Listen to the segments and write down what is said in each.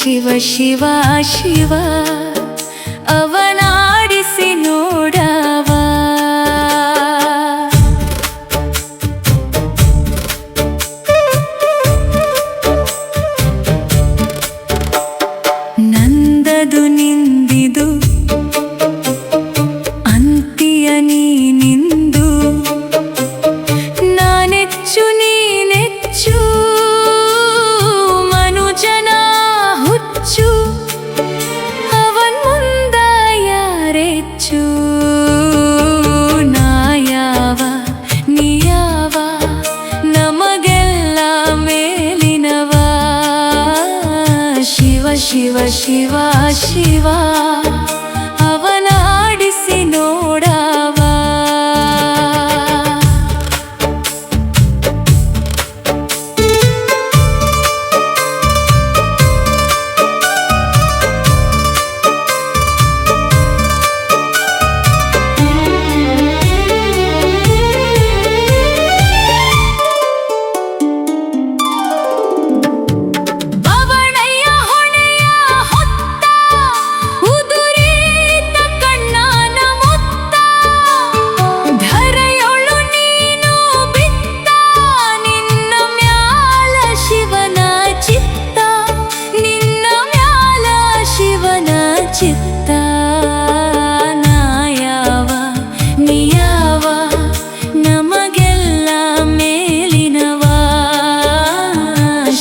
ಶಿವ ಶಿವ ಶಿವ ಅವನಾಡಿಸಿ ನೋಡವ. ನಂದದು ನಿಂದಿದು ಅಂತಿಯ ನೀನಿಂದು, ನಾನೆಚ್ಚು ನೀನೆಚ್ಚು ಮನುಜನ ಹುಚ್ಚು, ಅವನ್ ಮುಂದ ಯಾರೆಚ್ಚು. ನಾಯವ ನೀಯವ ನಮಗೆಲ್ಲ ಮೇಲಿನವ. ಶಿವ ಶಿವ ಶಿವ ಶಿವ ಅವನಾಡಿಸಿ ನೋಡವ. ಚಿತ್ತ ನಾಯವ ನೀಯವ ನಮಗೆಲ್ಲ ಮೇಲಿನವ.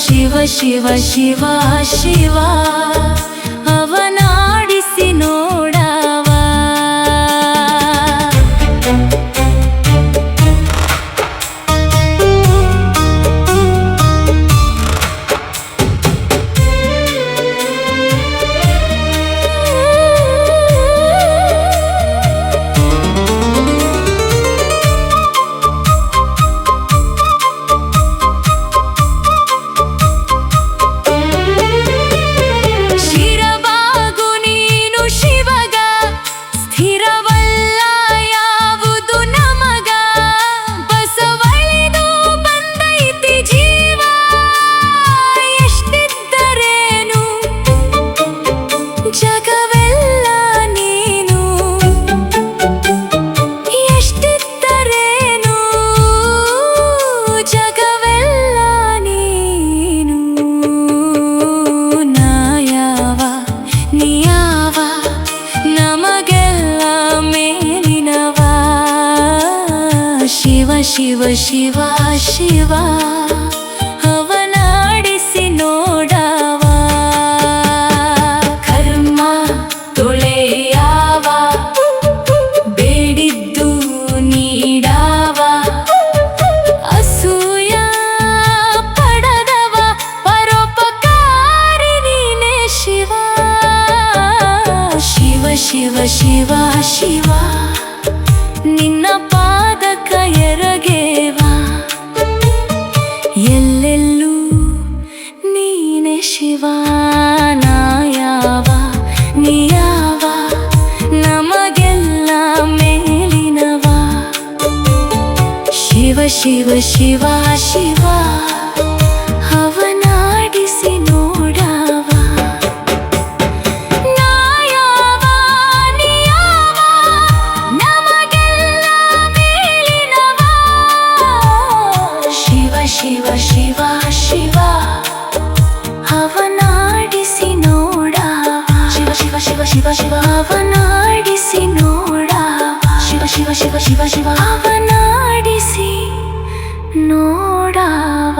ಶಿವ ಶಿವ ಶಿವ ಶಿವ ಅವನಾಡಿಸಿ ನೋಡವ. ಶಿವ ಶಿವ ಶಿವ ಅವನಾಡಿಸಿ ನೋಡವ. ಕರ್ಮ ತೊಳೆಯವ ಬೇಡಿದ್ದು ನೀಡವ. ಅಸೂಯ ಪಡದವ ಪರೋಪಕಾರಿ ನೀನೆ ಶಿವ. ಶಿವ ಶಿವ ಶಿವ ಶಿವ ನಿನ್ನ ಪಾದಕ ಎರಗೇವ. ಎಲ್ಲೆಲ್ಲೂ ನೀನೆ ಶಿವ. ನಾಯವ ನೀಯವ ನಮಗೆಲ್ಲ ಮೇಲಿನವ. ಶಿವ ಶಿವ ಶಿವ ಶಿವ ಅವನಾಡಿಸಿ ನೋಡವ. ಶಿವ ಶಿವ ಶಿವ ಅವನಾಡಿಸಿ ನೋಡವ. ಶಿವ ಶಿವ ಶಿವ ಶಿವ ಶಿವ ಅವನಾಡಿಸಿ ನೋಡವ. ಶಿವ ಶಿವ ಶಿವ ಶಿವ ಶಿವ ಅವನಾಡಿಸಿ ನೋಡವ.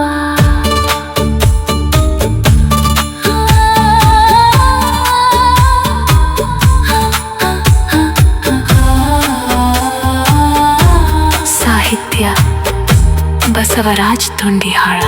ಸಾಹಿತ್ಯ ಬಸವರಾಜ್ ತೊಂಡಿಹಾಳ.